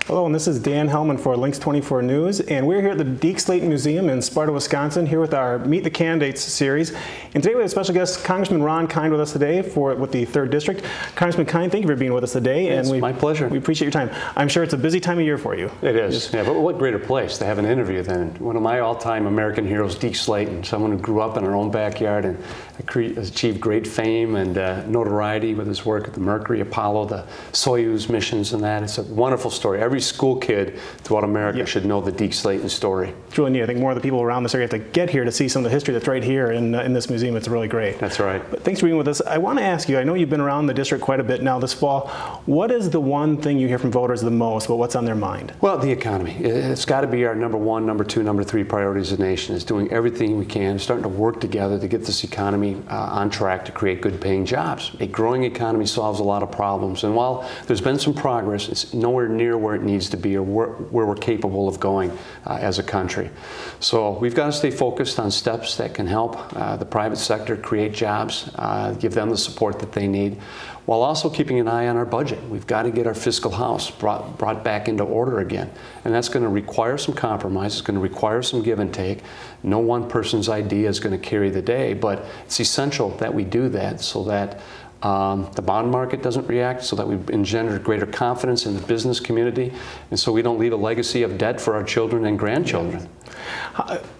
Hello, and this is Dan Hellman for Lynxx 24 News, and we're here at the Deke Slayton Museum in Sparta, Wisconsin, here with our Meet the Candidates series. And today we have a special guest, Congressman Ron Kind, with us today with the 3rd District. Congressman Kind, thank you for being with us today. It's my pleasure. We appreciate your time. I'm sure it's a busy time of year for you. It is. Yeah, but what greater place to have an interview than one of my all-time American heroes, Deke Slayton, someone who grew up in our own backyard and achieved great fame and notoriety with his work at the Mercury, Apollo, the Soyuz missions and that. It's a wonderful story. Every school kid throughout America should know the Deke Slayton story. It's really neat. I think more of the people around this area have to get here to see some of the history that's right here in this museum. It's really great. That's right. But thanks for being with us. I want to ask you, I know you've been around the district quite a bit now this fall. What is the one thing you hear from voters the most about what's on their mind? Well, the economy. It's got to be our number 1, number 2, number 3 priorities as a nation. Is doing everything we can, starting to work together to get this economy on track to create good paying jobs. A growing economy solves a lot of problems, and while there's been some progress, it's nowhere near where it needs to be or where we're capable of going as a country. So we've got to stay focused on steps that can help the private sector create jobs, give them the support that they need, while also keeping an eye on our budget. We've got to get our fiscal house brought back into order again. And that's going to require some compromise. It's going to require some give and take. No one person's idea is going to carry the day, but it's essential that we do that so that the bond market doesn't react, so that we engender greater confidence in the business community, and so we don't leave a legacy of debt for our children and grandchildren.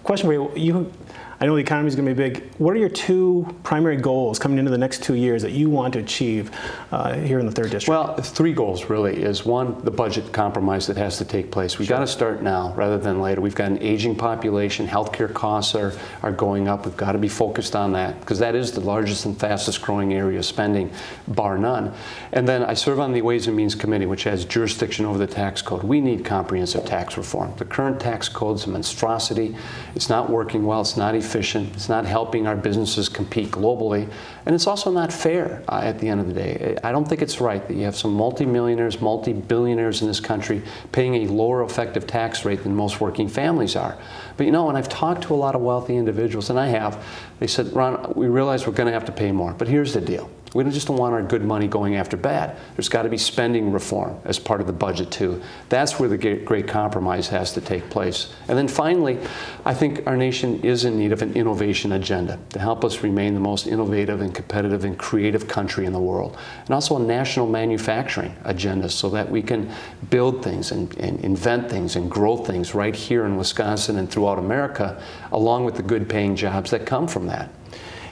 Question for you. I know the economy is going to be big. What are your 2 primary goals coming into the next 2 years that you want to achieve here in the 3rd District? Well, 3 goals really is, 1, the budget compromise that has to take place. We've got to start now rather than later. We've got an aging population. Healthcare costs are going up. We've got to be focused on that because that is the largest and fastest growing area of spending, bar none. And then I serve on the Ways and Means Committee, which has jurisdiction over the tax code. We need comprehensive tax reform. The current tax code is a monstrosity. It's not working well. It's not efficient. It's not helping our businesses compete globally, and it's also not fair at the end of the day. I don't think it's right that you have some multi-millionaires, multi-billionaires in this country paying a lower effective tax rate than most working families are. But you know, when I've talked to a lot of wealthy individuals, and I have, they said, Ron, we realize we're going to have to pay more, but here's the deal. We just don't want our good money going after bad. There's got to be spending reform as part of the budget too. That's where the great compromise has to take place. And then finally, I think our nation is in need of an innovation agenda to help us remain the most innovative and competitive and creative country in the world. And also a national manufacturing agenda so that we can build things and invent things and grow things right here in Wisconsin and throughout America, along with the good paying jobs that come from that.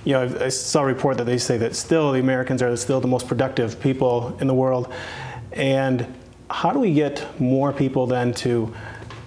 You know, I saw a report that they say that still the Americans are still the most productive people in the world. And how do we get more people then to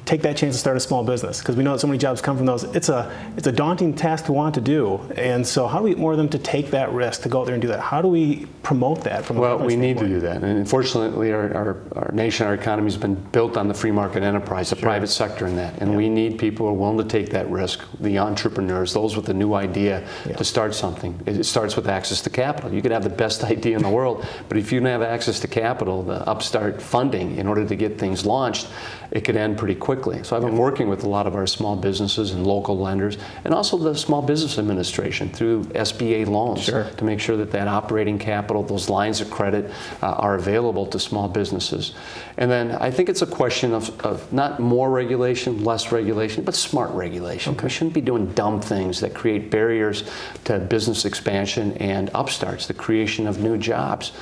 take that chance to start a small business? Because we know that so many jobs come from those. It's a daunting task to want to do. And so how do we get more of them to take that risk, to go out there and do that? How do we promote that from a Well, we need to do that. And unfortunately, our nation, our economy has been built on the free market enterprise, the private sector in that. And we need people who are willing to take that risk, the entrepreneurs, those with a new idea to start something. It starts with access to capital. You could have the best idea in the world, but if you don't have access to capital, the upstart funding in order to get things launched, it could end pretty quickly. So I've been working with a lot of our small businesses and local lenders, and also the Small Business Administration through SBA loans to make sure that that operating capital, those lines of credit are available to small businesses. And then I think it's a question of not more regulation, less regulation, but smart regulation. We shouldn't be doing dumb things that create barriers to business expansion and upstarts, the creation of new jobs.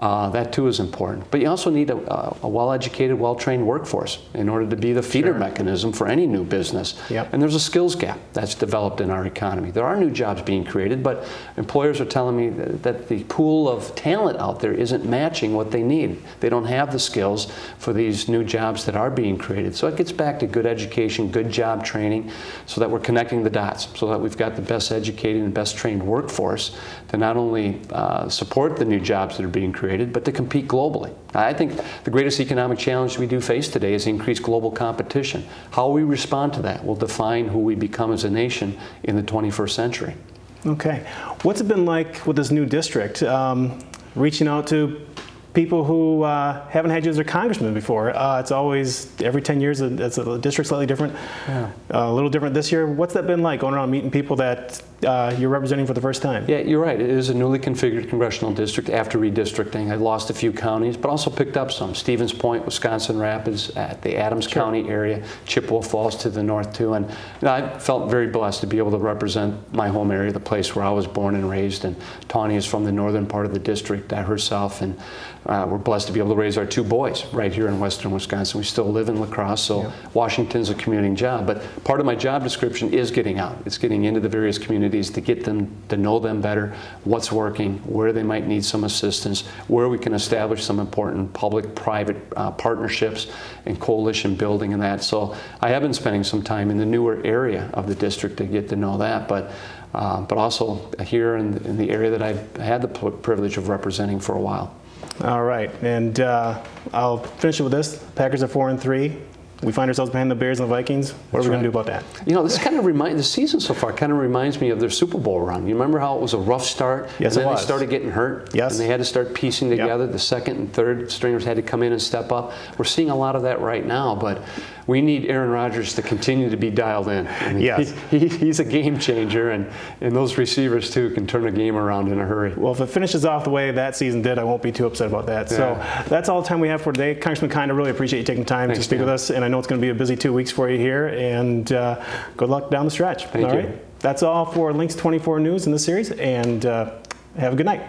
That too is important. But you also need a well-educated, well-trained workforce in order to be the feeder mechanism for any new business. And there's a skills gap that's developed in our economy. There are new jobs being created, but employers are telling me that the pool of talent out there isn't matching what they need. They don't have the skills for these new jobs that are being created. So it gets back to good education, good job training, so that we're connecting the dots, so that we've got the best educated and best trained workforce to not only support the new jobs that are being created, but to compete globally. I think the greatest economic challenge we do face today is increased global competition. How we respond to that will define who we become as a nation in the 21st century. Okay. What's it been like with this new district, reaching out to people who haven't had you as their congressman before? It's always, every 10 years, it's a district slightly different, a little different this year. What's that been like, going around meeting people that you're representing for the first time. Yeah, you're right. It is a newly configured congressional district after redistricting. I lost a few counties, but also picked up some. Stevens Point, Wisconsin Rapids, at the Adams County area, Chippewa Falls to the north too. And I felt very blessed to be able to represent my home area, the place where I was born and raised. And Tawny is from the northern part of the district herself. And we're blessed to be able to raise our 2 boys right here in western Wisconsin. We still live in La Crosse, so Washington's a commuting job. But part of my job description is getting out. It's getting into the various communities to get them to know them better, what's working, where they might need some assistance, where we can establish some important public-private partnerships and coalition building and that. So I have been spending some time in the newer area of the district to get to know that, but also here in the area that I've had the privilege of representing for a while. All right, and I'll finish it with this. Packers are 4-3. We find ourselves behind the Bears and the Vikings. What are we going to do about that? You know, this kind of the season so far kind of reminds me of their Super Bowl run. You remember how it was a rough start? Yes, and then it was. They started getting hurt. Yes. And they had to start piecing together. The second and third stringers had to come in and step up. We're seeing a lot of that right now, but we need Aaron Rodgers to continue to be dialed in. I mean, yes. He's a game changer, and those receivers, too, can turn a game around in a hurry. Well, if it finishes off the way that season did, I won't be too upset about that. Yeah. So that's all the time we have for today. Congressman Kind, I really appreciate you taking time to speak with us, and I know it's going to be a busy 2 weeks for you here, and good luck down the stretch. Thank you. That's all for Lynxx 24 News in this series, and have a good night.